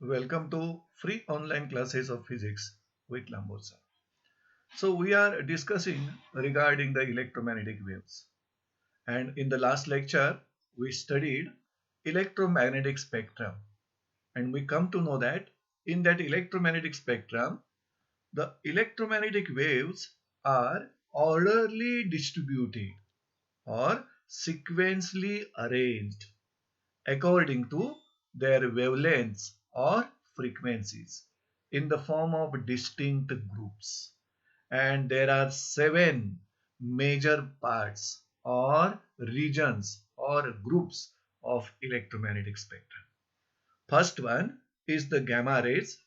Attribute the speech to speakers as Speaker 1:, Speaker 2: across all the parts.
Speaker 1: Welcome to free online classes of physics with Lambot sir. So we are discussing regarding the electromagnetic waves. And in the last lecture, we studied electromagnetic spectrum. And we come to know that in that electromagnetic spectrum, the electromagnetic waves are orderly distributed or sequentially arranged according to their wavelengths or frequencies in the form of distinct groups. And there are seven major parts or regions or groups of electromagnetic spectrum. First one is the gamma rays,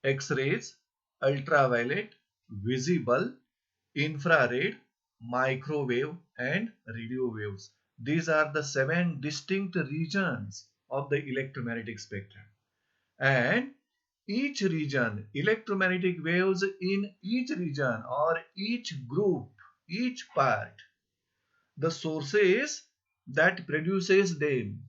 Speaker 1: X-rays, ultraviolet, visible, infrared, microwave, and radio waves. These are the seven distinct regions of the electromagnetic spectrum. And each region, electromagnetic waves in each region or each group, each part, the sources that produces them,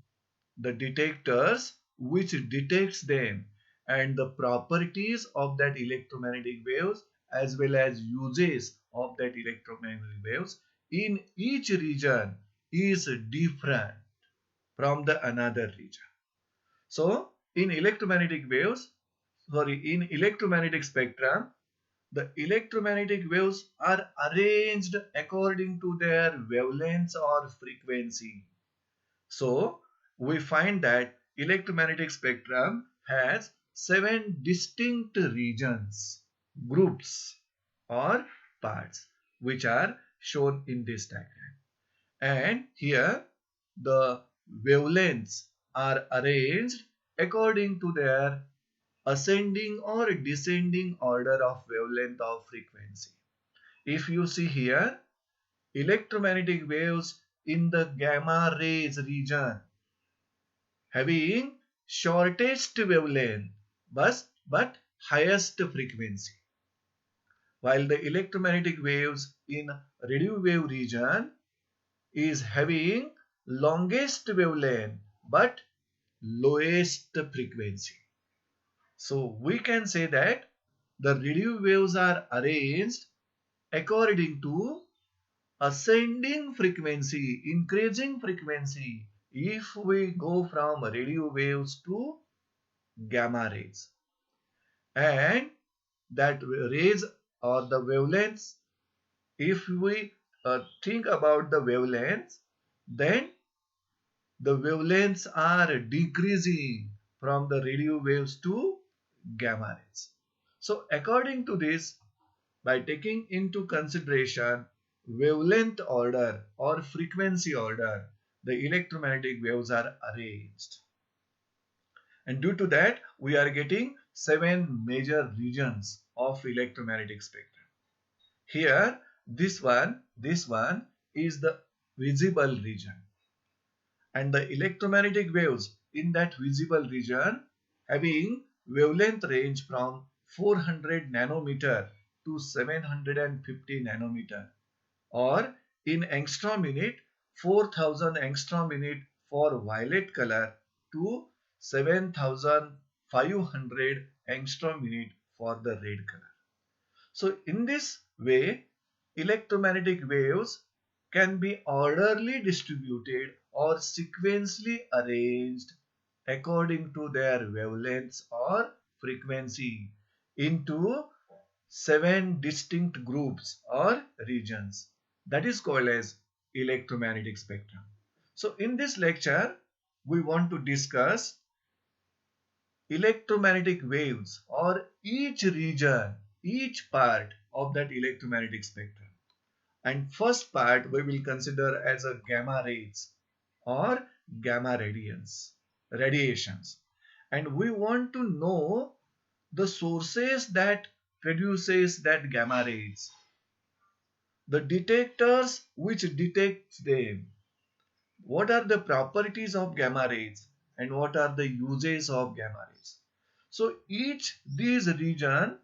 Speaker 1: the detectors which detects them, and the properties of that electromagnetic waves as well as uses of that electromagnetic waves in each region is different from the another region. So in electromagnetic waves, in electromagnetic spectrum, the electromagnetic waves are arranged according to their wavelengths or frequency. So we find that electromagnetic spectrum has seven distinct regions, groups or parts which are shown in this diagram. And here the wavelengths are arranged according to their ascending or descending order of wavelength of frequency. If you see here, electromagnetic waves in the gamma rays region having shortest wavelength but highest frequency, while the electromagnetic waves in radio wave region is having longest wavelength but lowest frequency. So we can say that the radio waves are arranged according to ascending frequency, increasing frequency if we go from radio waves to gamma rays. And that rays or the wavelengths, if we think about the wavelengths, then the wavelengths are decreasing from the radio waves to gamma rays. So according to this, by taking into consideration wavelength order or frequency order, the electromagnetic waves are arranged. And due to that, we are getting seven major regions of electromagnetic spectrum. Here, this one is the visible region. And the electromagnetic waves in that visible region having wavelength range from 400 nanometer to 750 nanometer, or in angstrom unit 4000 angstrom unit for violet color to 7500 angstrom unit for the red color. So in this way, electromagnetic waves can be orderly distributed or sequentially arranged according to their wavelengths or frequency into seven distinct groups or regions. That is called as electromagnetic spectrum. So in this lecture, we want to discuss electromagnetic waves or each region, each part of that electromagnetic spectrum. And first part we will consider as a gamma rays or gamma radiations. And we want to know the sources that produces that gamma rays, the detectors which detect them, what are the properties of gamma rays, and what are the uses of gamma rays. So each these region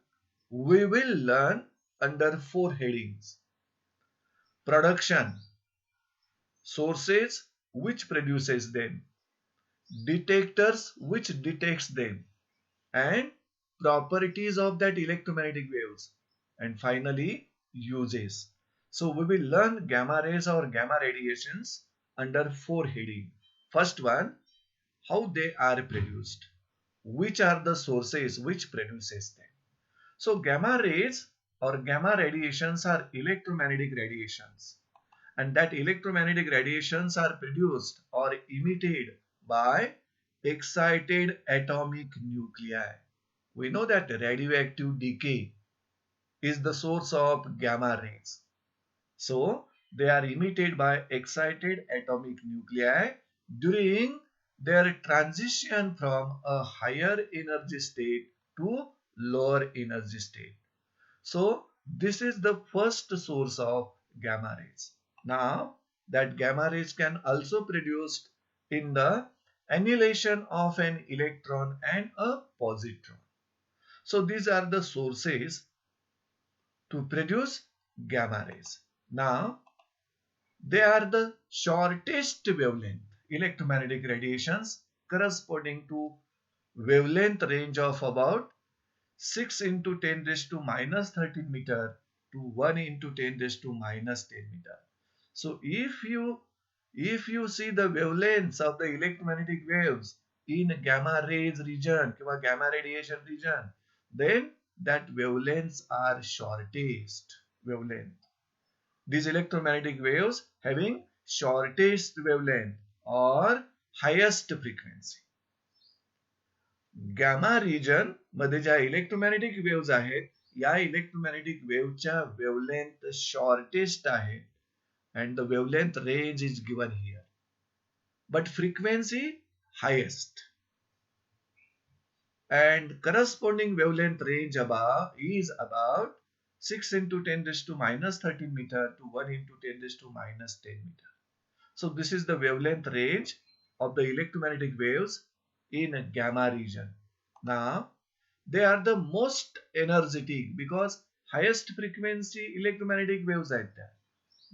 Speaker 1: we will learn under four headings: production, sources which produces them, detectors which detects them, and properties of that electromagnetic waves, and finally uses. So we will learn gamma rays or gamma radiations under four heading. First one, how they are produced, which are the sources which produces them. So gamma rays or gamma radiations are electromagnetic radiations, and that electromagnetic radiations are produced or emitted by excited atomic nuclei. We know that radioactive decay is the source of gamma rays. So they are emitted by excited atomic nuclei during their transition from a higher energy state to lower energy state. So this is the first source of gamma rays. Now that gamma rays can also produced in the annihilation of an electron and a positron. So these are the sources to produce gamma rays. Now they are the shortest wavelength electromagnetic radiations corresponding to wavelength range of about 6 into 10 raised to minus 13 meter to 1 into 10 raised to minus 10 meter. So if you see the wavelengths of the electromagnetic waves in gamma rays region or gamma radiation region, then that wavelengths are shortest wavelength. These electromagnetic waves having shortest wavelength or highest frequency. Gamma region मध्ये ज्या electromagnetic waves आहेत, या electromagnetic वेव्हच्या wavelength shortest आहे and the wavelength range is given here, but frequency highest, and corresponding wavelength range above is about 6 into 10 raised to minus 13 meter to 1 into 10 raised to minus 10 meter. So this is the wavelength range of the electromagnetic waves in gamma region. Now they are the most energetic because highest frequency electromagnetic waves are there.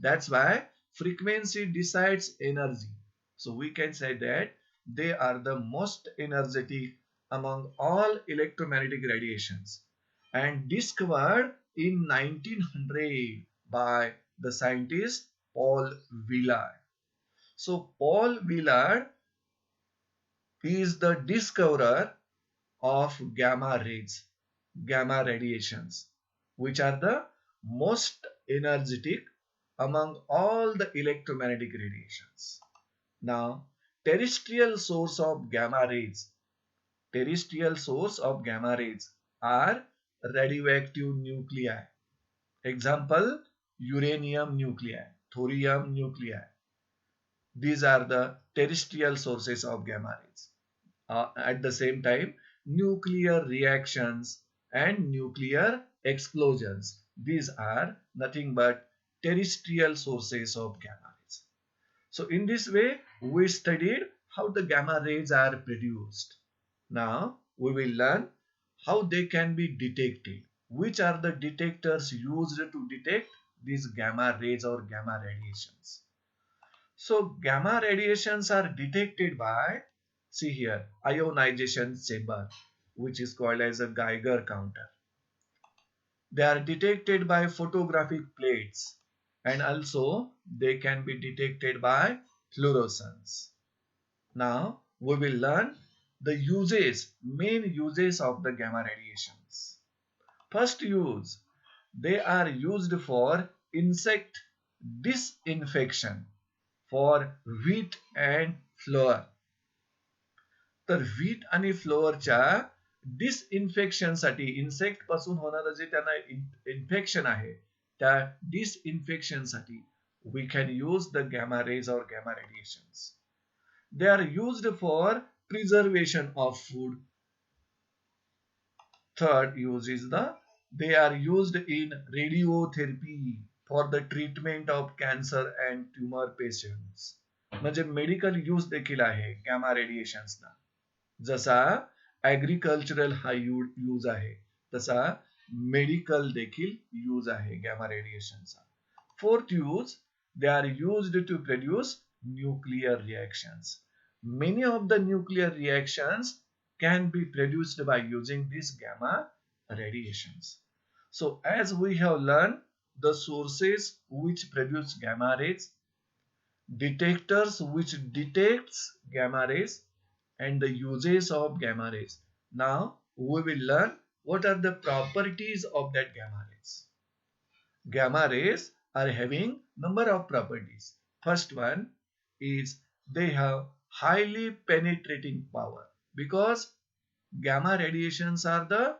Speaker 1: That's why frequency decides energy. So we can say that they are the most energetic among all electromagnetic radiations and discovered in 1900 by the scientist Paul Villard. So Paul Villard is the discoverer of gamma rays, gamma radiations, which are the most energetic among all the electromagnetic radiations. Now, terrestrial source of gamma rays are radioactive nuclei. Example, uranium nuclei, thorium nuclei. These are the terrestrial sources of gamma rays. At the same time, nuclear reactions and nuclear explosions. These are nothing but terrestrial sources of gamma rays. So in this way, we studied how the gamma rays are produced. Now we will learn how they can be detected. Which are the detectors used to detect these gamma rays or gamma radiations? So gamma radiations are detected by, see here, ionization chamber, which is called as a Geiger counter. They are detected by photographic plates, and also they can be detected by fluorescence. Now we will learn the main uses of the gamma radiations. First use, they are used for insect disinfection for wheat and flour. तर wheat आणि फ्लोअरच्या disinfection साठी, insect पासून होणारं जे त्यांना infection आहे त्या disinfection साठी we can use the gamma rays or gamma radiations. They are used for preservation of food. Third use is they are used in radiotherapy for the treatment of cancer and tumor patients. म्हणजे medical use देखील आहे gamma रेडिएशन्सना. जसा agricultural हा use आहे तसा medical देखील use आहे gamma रेडिएशनचा. Fourth use, they are used to produce nuclear reactions. Many of the nuclear reactions can be produced by using these gamma radiations. So as we have learned the sources which produce gamma rays, detectors which detects gamma rays, and the uses of gamma rays. Now we will learn what are the properties of that gamma rays. Gamma rays are having number of properties. First one is they have highly penetrating power because gamma radiations are the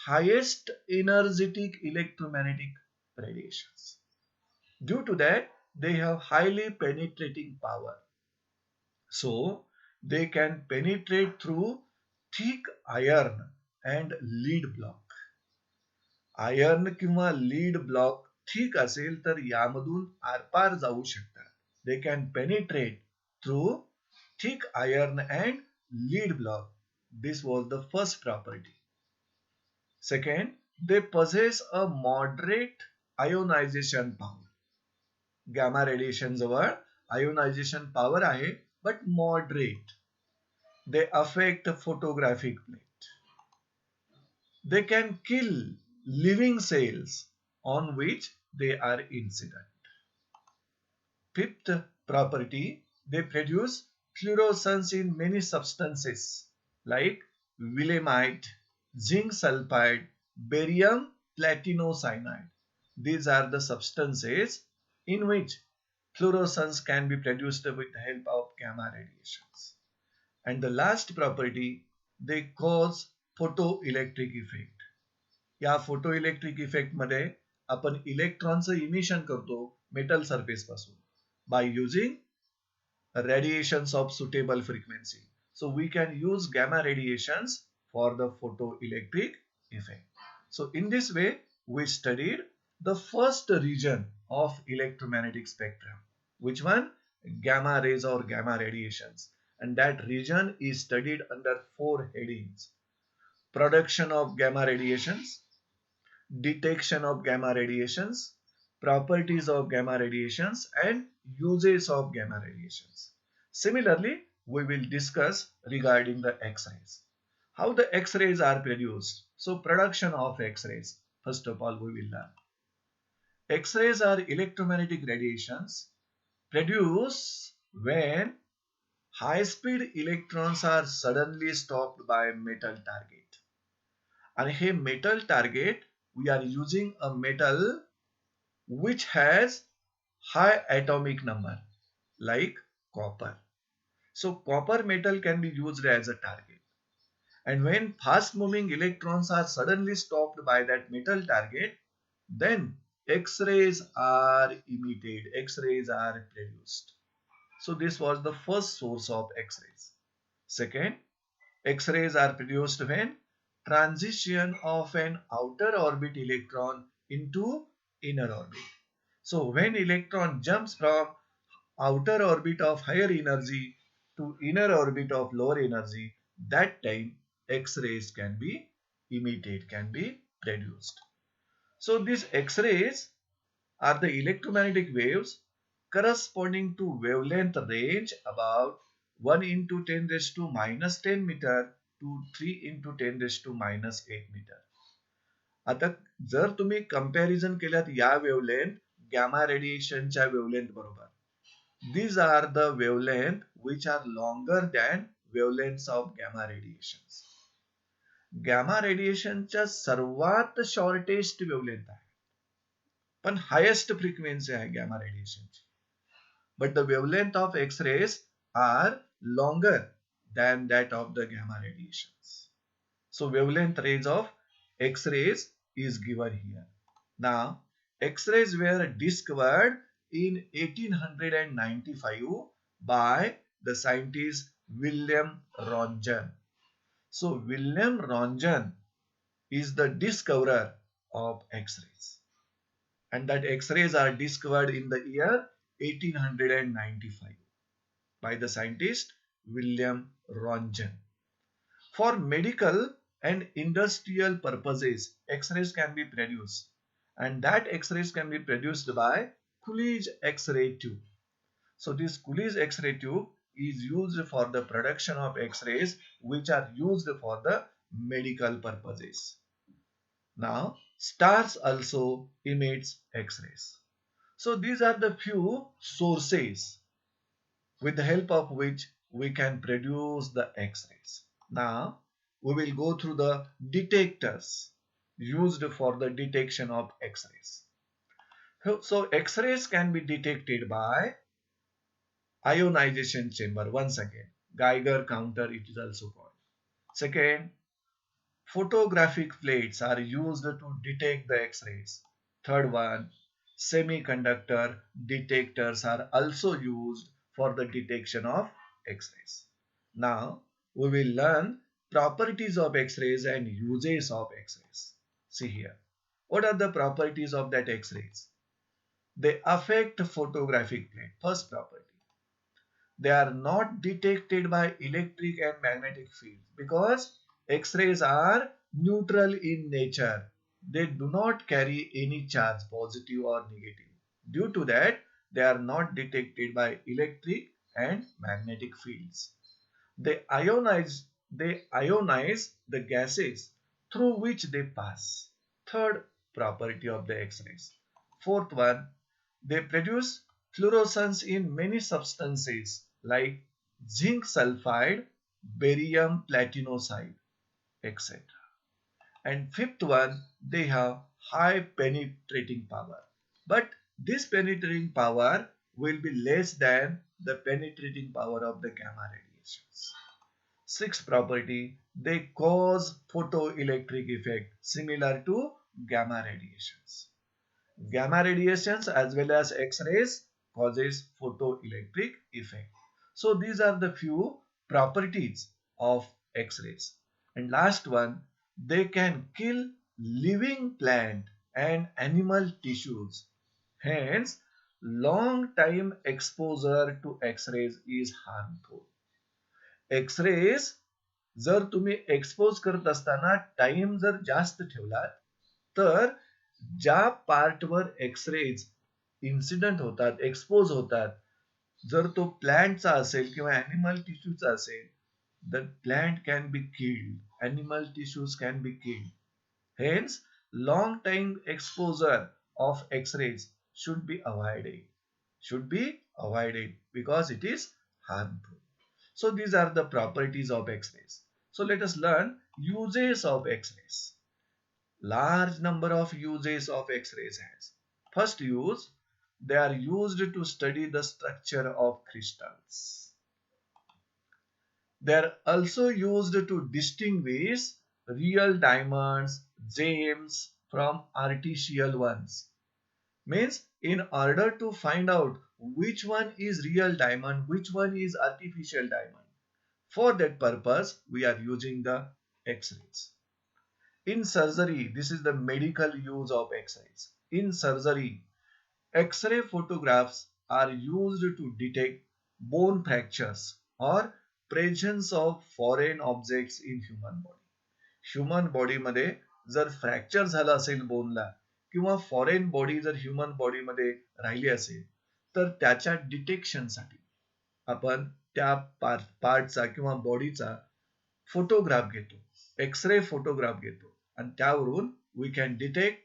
Speaker 1: highest energetic electromagnetic radiations. Due to that, they have highly penetrating power. So they can penetrate through thick iron and lead block. Iron किंवा lead block thick असेल तर यामधून आरपार जाऊ शकतात. They can penetrate through thick iron and lead block. This was the first property. Second, they possess a moderate ionization power. Gamma radiation जवळ ionization power आहे but moderate. They affect photographic plate. They can kill living cells on which they are incident. Fifth property, they produce fluorescence in many substances like willemite, zinc sulfide, barium platinocyanide. These are the substances in which fluorescence can be produced with the help of gamma radiations. And the last property, they cause photoelectric effect. या photoelectric effect मध्ये आपण इलेक्ट्रॉनचं emission करतो metal surface पासून by using radiations of suitable frequency. So we can use gamma radiations for the photoelectric effect. So in this way we studied the first region of electromagnetic spectrum. Which one? Gamma rays or gamma radiations. And that region is studied under 4 headings. Production of gamma radiations, detection of gamma radiations, properties of gamma radiations, and uses of gamma radiations. Similarly, we will discuss regarding the X-rays. How the X-rays are produced. So production of X-rays. First of all, we will learn. X-rays are electromagnetic radiations produced when high-speed electrons are suddenly stopped by metal target. And here metal target, we are using a metal which has high atomic number like copper. So copper metal can be used as a target. And when fast moving electrons are suddenly stopped by that metal target, then X-rays are emitted, X-rays are produced. So this was the first source of X-rays. Second, X-rays are produced when transition of an outer orbit electron into inner orbit. So when electron jumps from outer orbit of higher energy to inner orbit of lower energy, that time X-rays can be emitted, can be produced. So these X-rays are the electromagnetic waves corresponding to wavelength range about 1 into 10 raised to minus 10 meter to 3 into 10 raised to minus 8 meter. आता जर तुम्ही comparison केल्यात या wavelength gamma रेडिएशनच्या wavelength बरोबर, these are the wavelength which are longer than wavelengths of gamma radiations. Gamma रेडिएशनच्या सर्वात shortest wavelength आहे पण हायेस्ट फ्रिक्वेन्सी आहे गॅमा रेडिएशनची. But the wavelength of X-rays are longer than that of the gamma radiations. So wavelength range of X-rays is given here. Now X-rays were discovered in 1895 by the scientist William Röntgen. So William Röntgen is the discoverer of X-rays. And that X-rays are discovered in the year 1895 by the scientist William Röntgen. For medical and industrial purposes, X-rays can be produced, and that X-rays can be produced by Coolidge X-ray tube. So this Coolidge X-ray tube is used for the production of X-rays which are used for the medical purposes. Now, stars also emits X-rays. So these are the few sources with the help of which we can produce the X-rays. Now, we will go through the detectors used for the detection of X-rays. So X-rays can be detected by ionization chamber. Once again, Geiger counter it is also called. Second, photographic plates are used to detect the X-rays. Third one, semiconductor detectors are also used for the detection of X-rays. Now, we will learn properties of X-rays and uses of X-rays. See here. What are the properties of that X-rays? They affect photographic plate. First property. They are not detected by electric and magnetic fields because X-rays are neutral in nature. They do not carry any charge, positive or negative. Due to that, they are not detected by electric and magnetic fields. They ionize the gases through which they pass. Third property of the X-rays. Fourth one, they produce fluorescence in many substances like zinc sulfide, barium platinoxide, etc. And fifth one, they have high penetrating power. But this penetrating power will be less than the penetrating power of the gamma radiations. Sixth property, they cause photoelectric effect similar to gamma radiations. Gamma radiations as well as X-rays causes photoelectric effect. So these are the few properties of X-rays. And last one, they can kill living plant and animal tissues. Hence, long time exposure to X-rays is harmful. X-rays जर तुम्ही expose करत असताना time जर जास्त ठेवला तर ज्या पार्टवर एक्सरेज इन्सिडेंट होतात एक्सपोज होतात जर तो प्लांटचा असेल किंवा ॲनिमल टिश्यूचा असेल the plant can be killed animal tissues can be killed hence long time exposure of X-rays should be avoided because it is harmful. So these are the properties of X-rays. So let us learn uses of X-rays. Large number of uses of X-rays has. First use, they are used to study the structure of crystals. They are also used to distinguish real diamonds, gems from artificial ones. Means in order to find out which one is real diamond, which one is artificial diamond. For that purpose, we are using the X-rays. In surgery, this is the medical use of X-rays. In surgery, X-ray photographs are used to detect bone fractures or presence of foreign objects in human body. Human बॉडीमध्ये जर fracture झालं असेल बोनला किंवा foreign body जर human बॉडीमध्ये राहिली असेल तर त्याच्या डिटेक्शनसाठी आपण त्या पार्टचा किंवा बॉडीचा फोटोग्राफ घेतो एक्सरे फोटोग्राफ घेतो आणि त्यावरून we can detect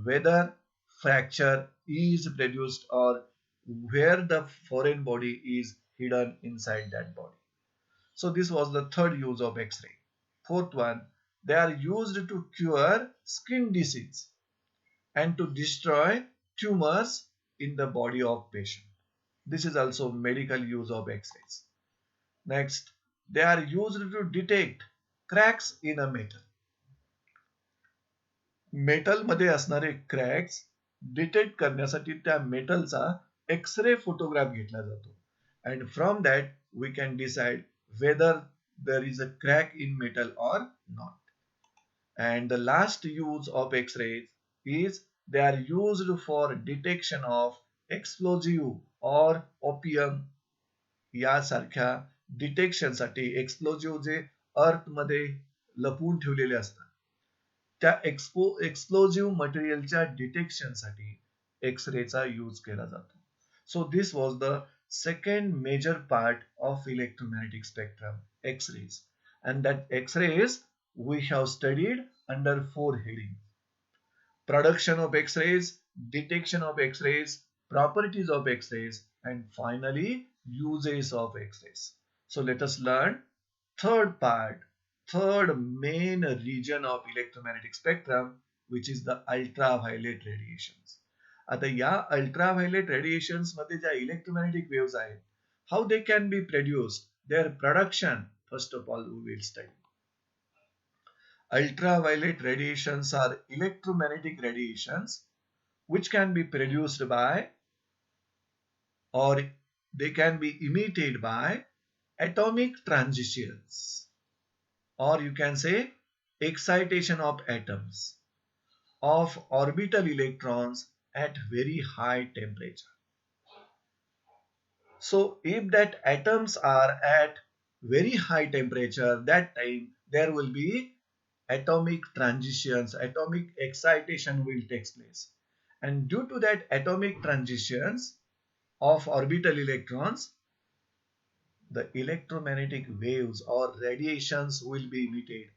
Speaker 1: whether fracture is produced और where the foreign body is hidden inside that body. So this was the third use of X-ray. Fourth one, they are used to cure skin disease and to destroy tumors in the body of patient. This is also medical use of X-rays. Next, they are used to detect cracks in a metal. Metal मध्ये असणारे cracks detect करण्यासाठी त्या मेटलचा x ray photograph घेतला जातो and from that we can decide whether there is a crack in metal or not. And the last use of X-rays is they are used for detection of explosive or opium यासारख्या detection साठी explosive जे अर्थ मध्ये लपवून ठेवलेले असतात त्या explosive मटेरियलच्या detection साठी एक्सरेचा use केला जातो. So this was the second major part of electromagnetic spectrum, X-rays. And that X-rays we have studied under four headings: production of X-rays, detection of X-rays, properties of X-rays, and finally uses of X-rays. So let us learn third part, third main region of electromagnetic spectrum, which is the ultraviolet radiations. आता या ultraviolet radiations मध्ये ज्या electromagnetic waves आहेत, how they can be produced, their production, first of all we will study. Ultraviolet radiations are electromagnetic radiations which can be produced by, or they can be emitted by, atomic transitions, or you can say excitation of atoms of orbital electrons at very high temperature. So if that atoms are at very high temperature, that time there will be atomic transitions, atomic excitation will take place. And due to that atomic transitions of orbital electrons, the electromagnetic waves or radiations will be emitted.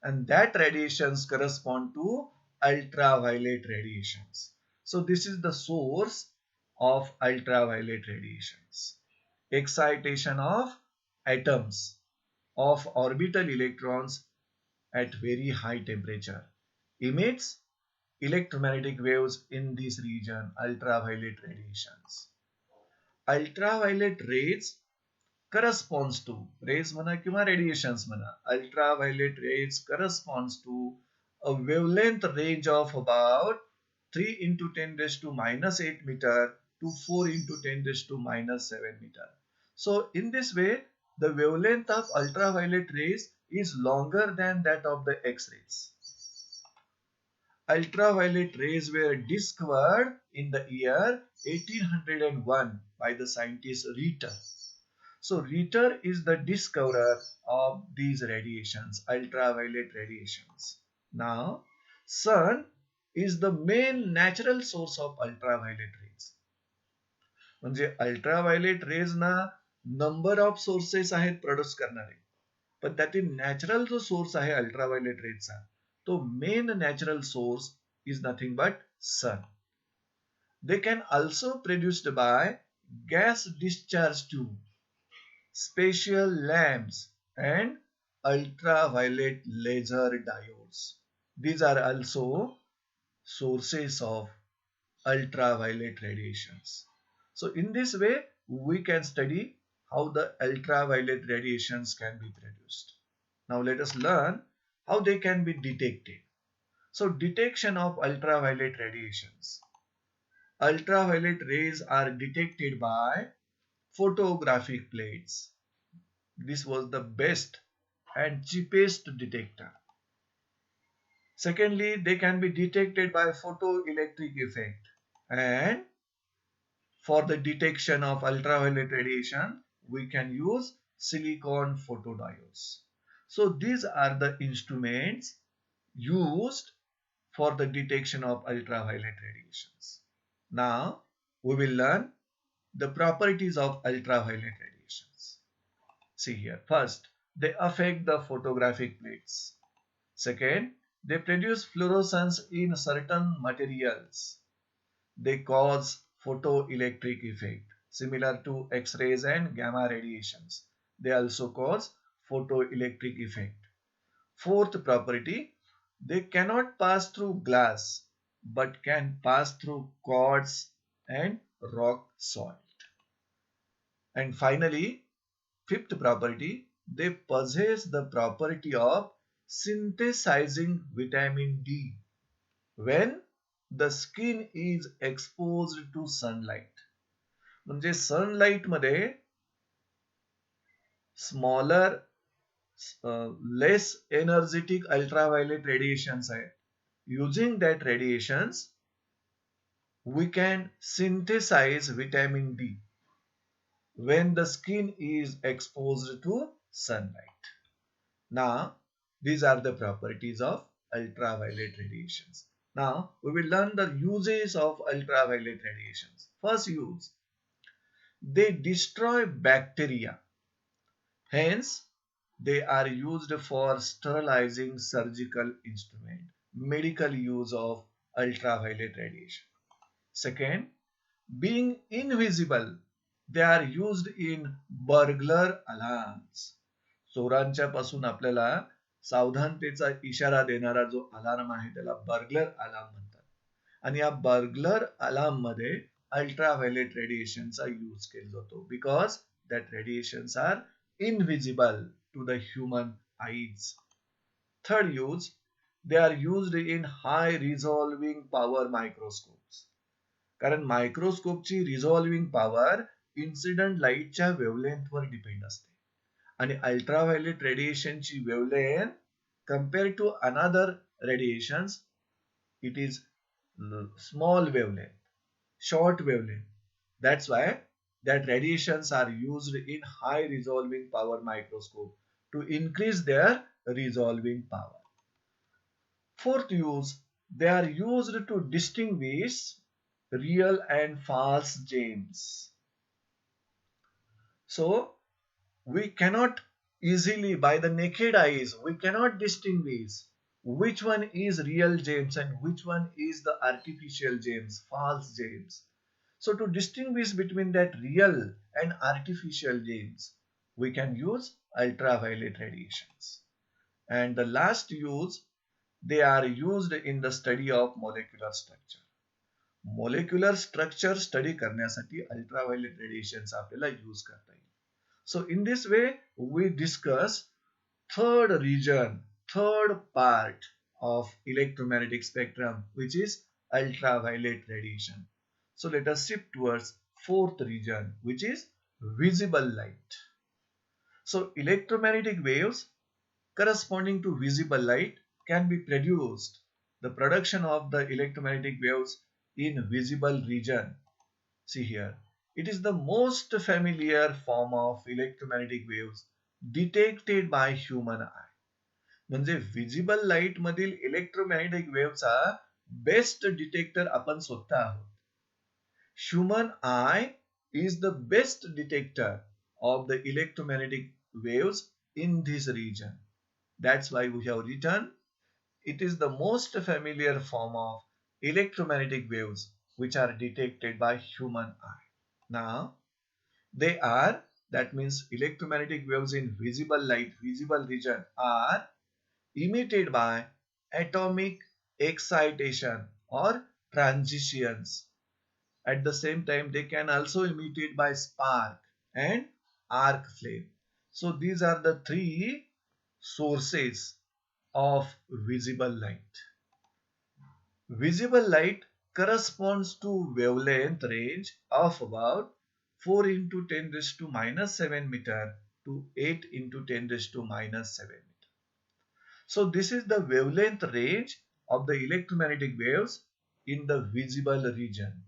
Speaker 1: And that radiations correspond to ultraviolet radiations. So this is the source of ultraviolet radiations. Excitation of atoms of orbital electrons at very high temperature emits electromagnetic waves in this region, ultraviolet radiations. Ultraviolet rays corresponds to, rays म्हणा किंवा radiations म्हणा, ultraviolet rays corresponds to a wavelength range of about 3 into 10 raised to minus 8 meter to 4 into 10 raised to minus 7 meter. So in this way, the wavelength of ultraviolet rays is longer than that of the X-rays. Ultraviolet rays were discovered in the year 1801 by the scientist Ritter. So Ritter is the discoverer of these radiations, ultraviolet radiations. Now, sun is the main natural source of ultraviolet rays. म्हणजे ultraviolet raise ना number of sources आहेत produce करणारे, पण त्यातील natural जो source आहे ultraviolet रेजचा, तो main natural source is nothing but sun. They can also produced by gas discharge tube, special lamps, and ultraviolet laser diodes. These are also sources of ultraviolet radiations. So in this way, we can study how the ultraviolet radiations can be produced. Now let us learn how they can be detected. So detection of ultraviolet radiations. Ultraviolet rays are detected by photographic plates. This was the best and cheapest detector. Secondly, they can be detected by photoelectric effect. And for the detection of ultraviolet radiation, we can use silicon photodiodes. So these are the instruments used for the detection of ultraviolet radiations. Now we will learn the properties of ultraviolet radiations. See here. First, they affect the photographic plates. Second, they produce fluorescence in certain materials. They cause photoelectric effect similar to X-rays and gamma radiations. They also cause photoelectric effect. Fourth property, they cannot pass through glass but can pass through quartz and rock salt. And finally, fifth property, they possess the property of synthesizing vitamin D when the skin is exposed to sunlight. म्हणजे sunlight मध्ये smaller less energetic ultraviolet radiations आहेत. Using that radiations, we can synthesize vitamin D when the skin is exposed to sunlight. Now, these are the properties of ultraviolet radiations. Now, we will learn the uses of ultraviolet radiations. First use, They destroy bacteria. Hence, they are used for sterilizing surgical instrument, medical use of ultraviolet radiation. Second, being invisible, they are used in burglar alarms. चोरांच्या पासून आपल्याला सावधानतेचा इशारा देणारा जो alarm आहे त्याला burglar alarm म्हणतात. आणि या बर्गलर अलार्म मध्ये अल्ट्राव्हायोलेट रेडिएशनचा यूज केला जातो because that radiations are invisible to the human eyes. Third use, they are used in high resolving power microscopes. कारण मायक्रोस्कोपची रिझॉल्विंग पॉवर इन्सिडेंट लाईटच्या वेवलेंथवर डिपेंड असते आणि अल्ट्राव्हायोलेट रेडिएशनची wavelength compare to another radiations it is small wavelength, short wavelength. That's why that radiations are used in high resolving power microscope to increase their resolving power. Fourth use, they are used to distinguish real and false gems. So we cannot easily, by the naked eyes, we cannot distinguish which one is real gems and which one is the artificial gems, false gems. So to distinguish between that real and artificial gems, we can use ultraviolet radiations. And the last use, they are used in the study of molecular structure. Molecular structure study करण्यासाठी ultraviolet radiations आपल्याला use करता येईल. So in this way, we discuss third region, third part of electromagnetic spectrum, which is ultraviolet radiation. So let us shift towards fourth region, which is visible light. So electromagnetic waves corresponding to visible light can be produced. The production of the electromagnetic waves in visible region. See here, it is the most familiar form of electromagnetic waves detected by human eye. म्हणजे visible light मधील electromagnetic वेव्हचा best detector आपण स्वतः आहोत. Human eye is the best detector of the electromagnetic waves in this region. That's why we have written it is the most familiar form of electromagnetic waves which are detected by human eye. Now, they are, that means electromagnetic waves in visible light, visible region are emitted by atomic excitation or transitions. At the same time, they can also emitted by spark and arc flame. So these are the three sources of visible light. Visible light corresponds to wavelength range of about 4 into 10 raised to minus 7 meter to 8 into 10 raised to minus 7 meter. So this is the wavelength range of the electromagnetic waves in the visible region.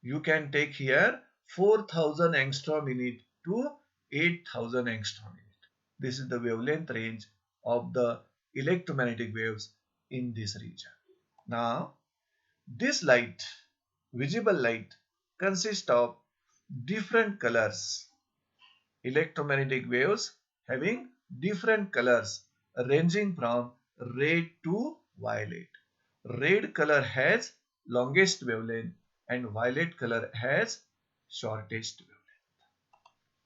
Speaker 1: You can take here 4000 angstrom unit to 8000 angstrom unit. This is the wavelength range of the electromagnetic waves in this region. Now, this light, visible light, consists of different colors. Electromagnetic waves having different colors ranging from red to violet. Red color has longest wavelength and violet color has shortest wavelength.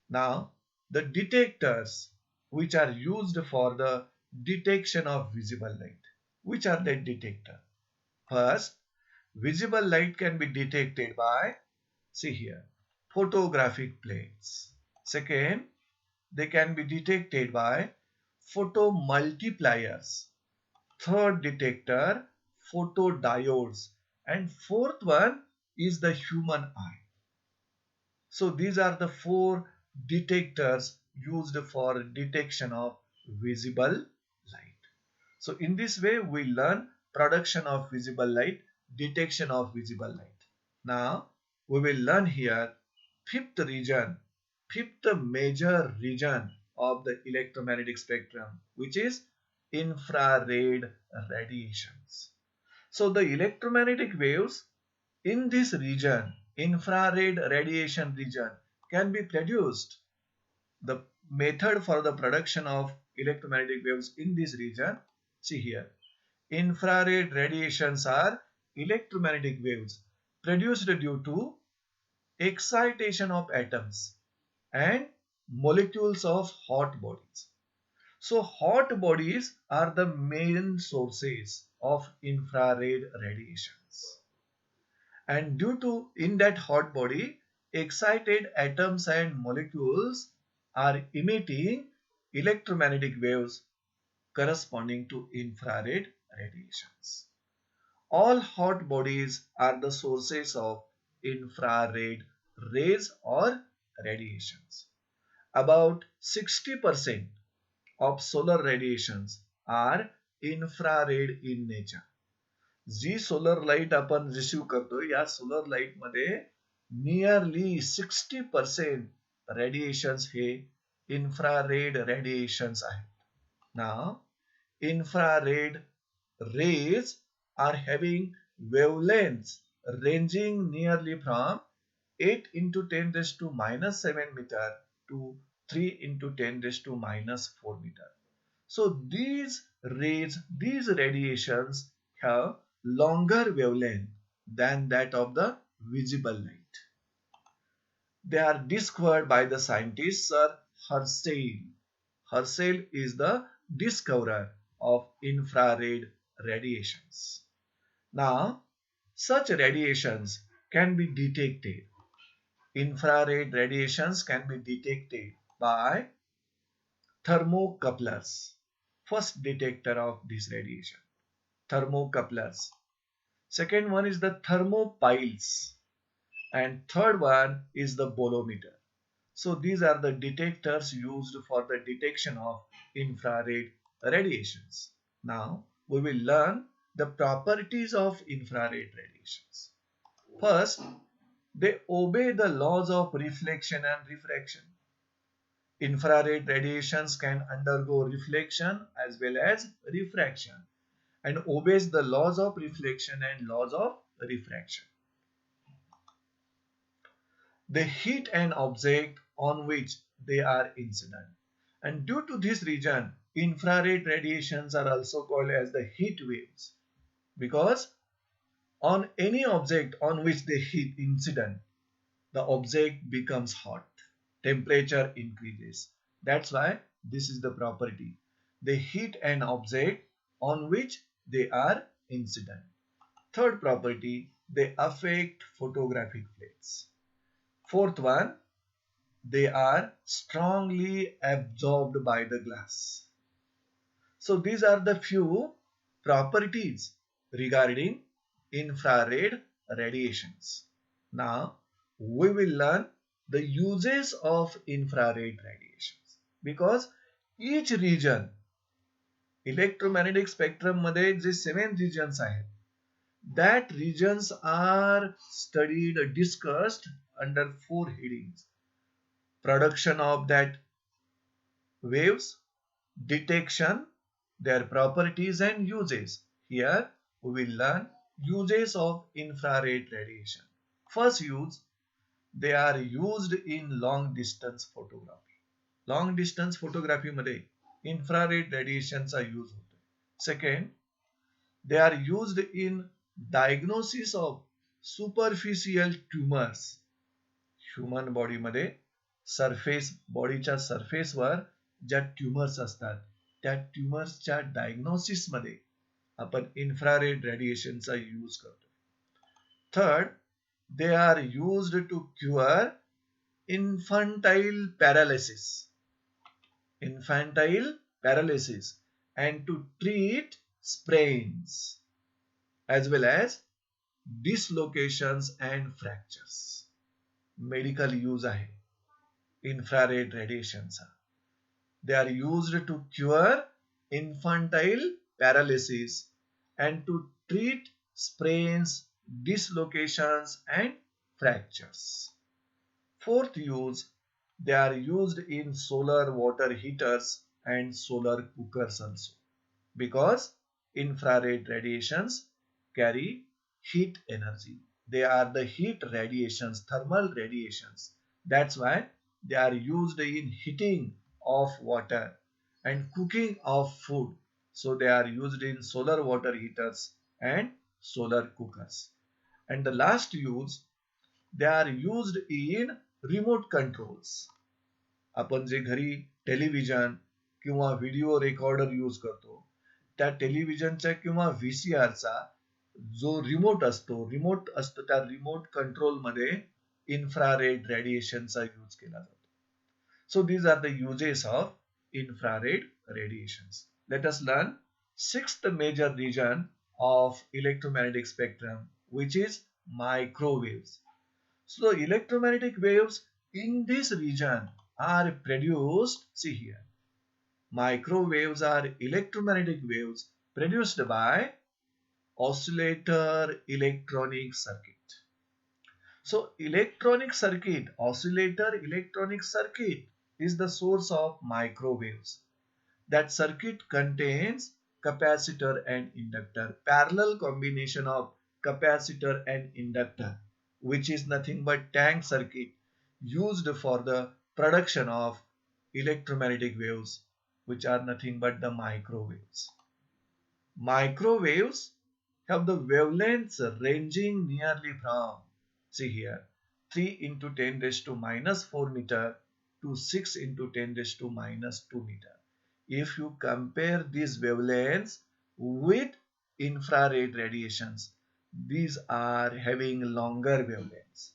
Speaker 1: Now, the detectors which are used for the detection of visible light. Which are the detectors? First, visible light can be detected by, see here, photographic plates. Second, they can be detected by photomultipliers. Third detector, photodiodes. And fourth one is the human eye. So these are the four detectors used for detection of visible light. So in this way we learn production of visible light, detection of visible light. Now we will learn here fifth region, fifth major region of the electromagnetic spectrum, which is infrared radiations. So the electromagnetic waves in this region, infrared radiation region, can be produced. The method for the production of electromagnetic waves in this region, see here. Infrared radiations are electromagnetic waves produced due to excitation of atoms and molecules of hot bodies. So hot bodies are the main sources of infrared radiations. And due to in that hot body, excited atoms and molecules are emitting electromagnetic waves corresponding to infrared radiations. All hot bodies are the sources of infrared rays or radiations. About 60% of solar radiations are infrared in nature. जी solar light आपण receive करतो या solar light मध्ये nearly 60% radiations हे infrared radiations आहेत. Now, infrared rays are having wavelengths ranging nearly from 8 into 10 raised to minus 7 meter to 3 into 10 raised to minus 4 meter. So these rays, these radiations have longer wavelength than that of the visible light. They are discovered by the scientist Sir Herschel. Herschel is the discoverer of infrared radiations. Now, such radiations can be detected. Infrared radiations can be detected by thermocouplers. First detector of this radiation, thermocouplers. Second one is the thermopiles. And third one is the bolometer. So these are the detectors used for the detection of infrared radiations. Now we will learn the properties of infrared radiations. First, they obey the laws of reflection and refraction. Infrared radiations can undergo reflection as well as refraction and obeys the laws of reflection and laws of refraction. They heat an object on which they are incident. And due to this reason, infrared radiations are also called as the heat waves, because on any object on which they heat incident, the object becomes hot, temperature increases. That's why this is the property. They heat an object on which they are incident. Third property, they affect photographic plates. Fourth one, they are strongly absorbed by the glass. So these are the few properties regarding infrared radiations. Now we will learn the uses of infrared radiations, because each region electromagnetic spectrum मध्ये जे 7 regions आहेत, that regions are studied, discussed under 4 headings: production of that waves, detection, their properties and uses. Here we will learn uses of infrared radiation. First use, they are used in long distance photography. Long distance photography मध्ये infrared radiations are used होते. Second, they are used in diagnosis of superficial tumors. Human body मध्ये surface, बॉडीच्या सरफेसवर ज्या tumours असतात त्या ट्युमर्सच्या diagnosis मध्ये आपण infrared रेडिएशनचा use करतो. Third, they are used to cure infantile paralysis and to treat sprains as well as dislocations and fractures. Medical use आहे infrared रेडिएशनचा. They are used to cure infantile paralysis and to treat sprains, dislocations and fractures. Fourth use, they are used in solar water heaters and solar cookers also, because infrared radiations carry heat energy. They are the heat radiations, thermal radiations That's why they are used in heating of water and cooking of food. So they are used in solar water heaters and solar cookers. And the last use, they are used in remote controls. आपण जे घरी television किंवा video recorder use करतो, त्या टेलिव्हिजनच्या किंवा व्हीसीआरचा जो remote असतो त्या remote control मध्ये इन्फ्रारेड रेडिएशनचा यूज केला जातो. So these are the uses of infrared radiations. Let us learn sixth major region of electromagnetic spectrum, which is microwaves. So electromagnetic waves in this region are produced, see here, microwaves are electromagnetic waves produced by oscillator electronic circuit. So oscillator electronic circuit is the source of microwaves. That circuit contains capacitor and inductor, parallel combination of capacitor and inductor, which is nothing but tank circuit used for the production of electromagnetic waves, which are nothing but the microwaves. Microwaves have the wavelengths ranging nearly from, see here, 3 into 10 raised to minus 4 meter to 6 into 10 raised to minus 2 meter. If you compare these wavelengths with infrared radiations, these are having longer wavelengths.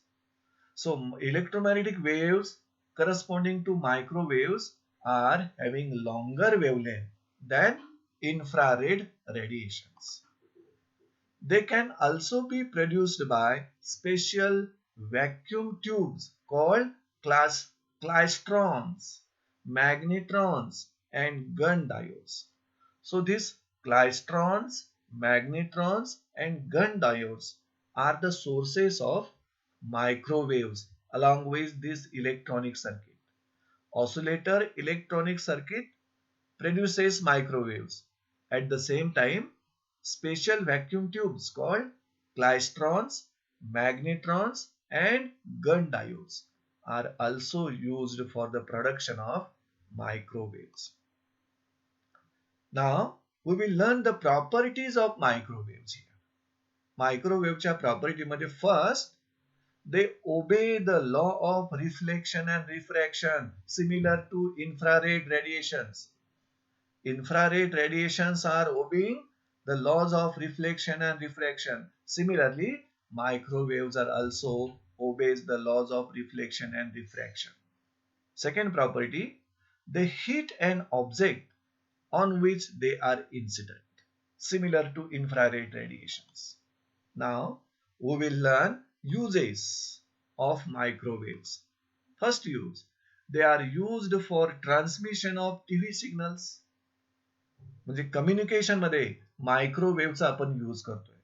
Speaker 1: So electromagnetic waves corresponding to microwaves are having longer wavelength than infrared radiations. They can also be produced by special vacuum tubes called klystrons, magnetrons, and gun diodes. So these klystrons, magnetrons, and gun diodes are the sources of microwaves along with this electronic circuit. Oscillator electronic circuit produces microwaves. At the same time, special vacuum tubes called klystrons, magnetrons, and gun diodes are also used for the production of microwaves. Now, we will learn the properties of microwaves here. Microwaveच्या property मध्ये first, they obey the law of reflection and refraction similar to infrared radiations. Infrared radiations are obeying the laws of reflection and refraction. Similarly, microwaves are also obeys the laws of reflection and refraction. Second property, they heat an object on which they are incident, similar to infrared radiations. Now, we will learn uses of microwaves. First use, they are used for transmission of TV signals. म्हणजे communication मध्ये मायक्रोवेव्हचा आपण use करतोय.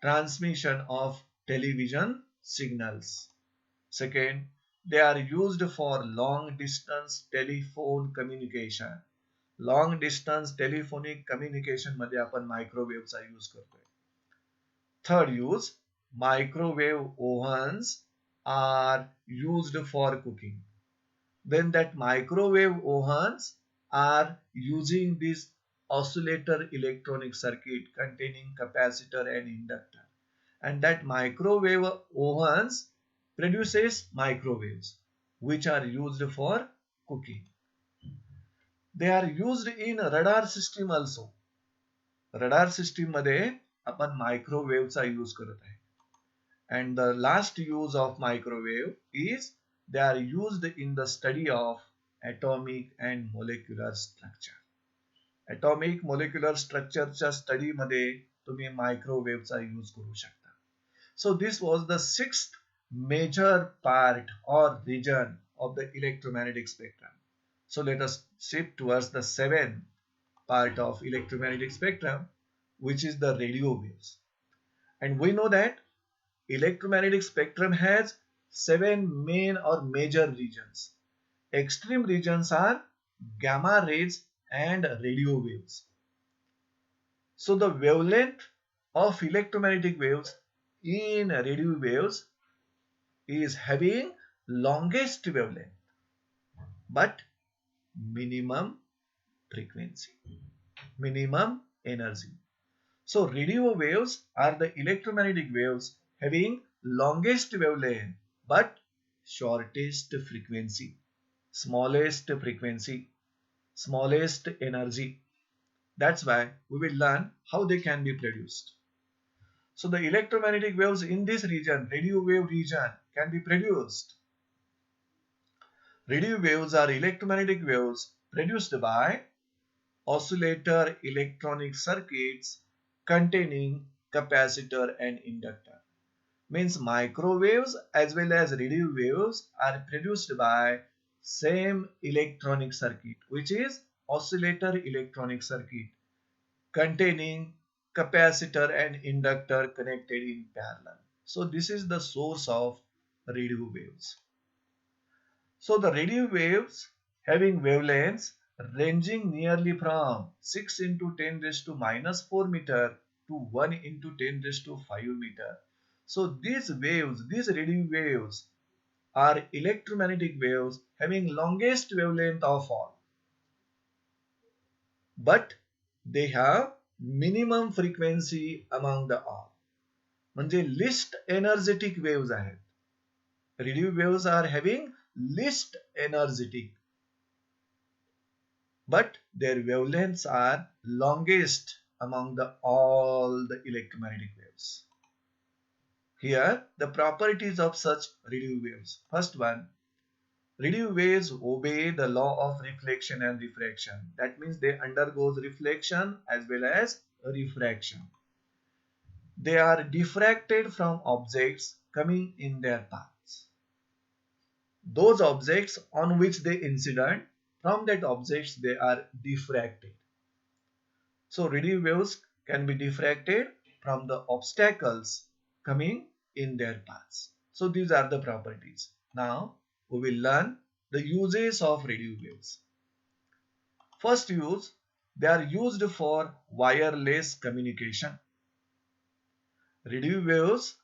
Speaker 1: Transmission of television signals. Second, they are used for long distance telephone communication. Long distance telephonic communication मध्ये आपण मायक्रोवेव्हचा use करतोय. Third use, microwave ovens are used for cooking. Then that microwave ovens are using this oscillator electronic circuit containing capacitor and inductor. And that microwave ovens produces microwaves which are used for cooking. They are used in radar system also. Radar system मध्ये आपण मायक्रोवेव्हचा use करत आहे. And the last use of microwave is they are used in the study of atomic and molecular structure. Atomic molecular structure च्या study मध्ये तुम्ही मायक्रोवेव्हचा use करू शकता. So this was the sixth major part or region of the electromagnetic spectrum. So let us shift towards the seventh part of electromagnetic spectrum, which is the radio waves. And we know that electromagnetic spectrum has 7 main or major regions. Extreme regions are gamma rays and radio waves. So the wavelength of electromagnetic waves in radio waves is having longest wavelength but minimum frequency, minimum energy. So radio waves are the electromagnetic waves having longest wavelength but shortest frequency, smallest frequency, smallest energy. That's why we will learn how they can be produced. So the electromagnetic waves in this region, radio wave region, can be produced. Radio waves are electromagnetic waves produced by oscillator electronic circuits containing capacitor and inductor. Means microwaves as well as radio waves are produced by same electronic circuit, which is oscillator electronic circuit containing capacitor and inductor connected in parallel. So this is the source of radio waves. So the radio waves having wavelengths ranging nearly from 6 into 10 raised to minus 4 meter to 1 into 10 raised to 5 meter. So these waves, these radio waves are electromagnetic waves having longest wavelength of all. But they have minimum frequency among the all. म्हणजे least energetic waves आहेत. Radio waves are having least energetic, but their wavelengths are longest among the all the electromagnetic waves. Here the properties of such radio waves. First one, radio waves obey the law of reflection and refraction. That means they undergoes reflection as well as refraction. They are diffracted from objects coming in their paths. Those objects on which they incident, from that objects they are diffracted. So radio waves can be diffracted from the obstacles coming in their paths. So these are the properties. Now we will learn the uses of radio waves. First use, they are used for wireless communication. Radio waves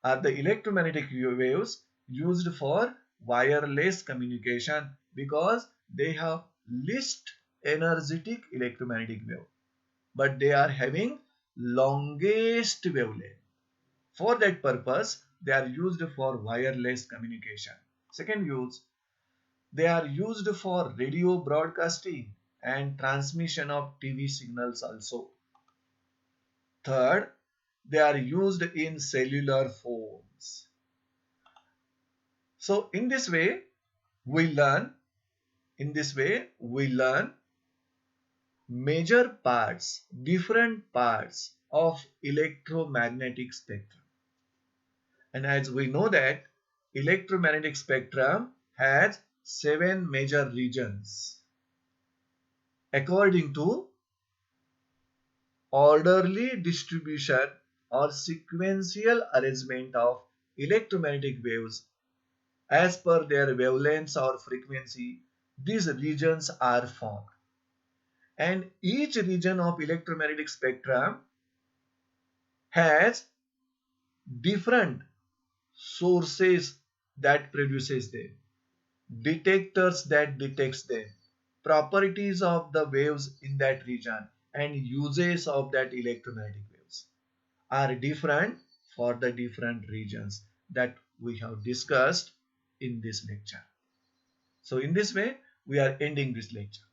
Speaker 1: are the electromagnetic waves used for wireless communication because they have least energetic electromagnetic wave, but they are having longest wavelength. For that purpose, they are used for wireless communication. Second use, they are used for radio broadcasting and transmission of TV signals also. Third, they are used in cellular phones. So in this way, we learn major parts, different parts of electromagnetic spectrum. And as we know that electromagnetic spectrum has 7 major regions according to orderly distribution or sequential arrangement of electromagnetic waves as per their wavelengths or frequency. These regions are formed, and each region of electromagnetic spectrum has different sources that produces them, detectors that detects them, properties of the waves in that region, and uses of that electromagnetic waves are different for the different regions that we have discussed in this lecture. So in this way, we are ending this lecture.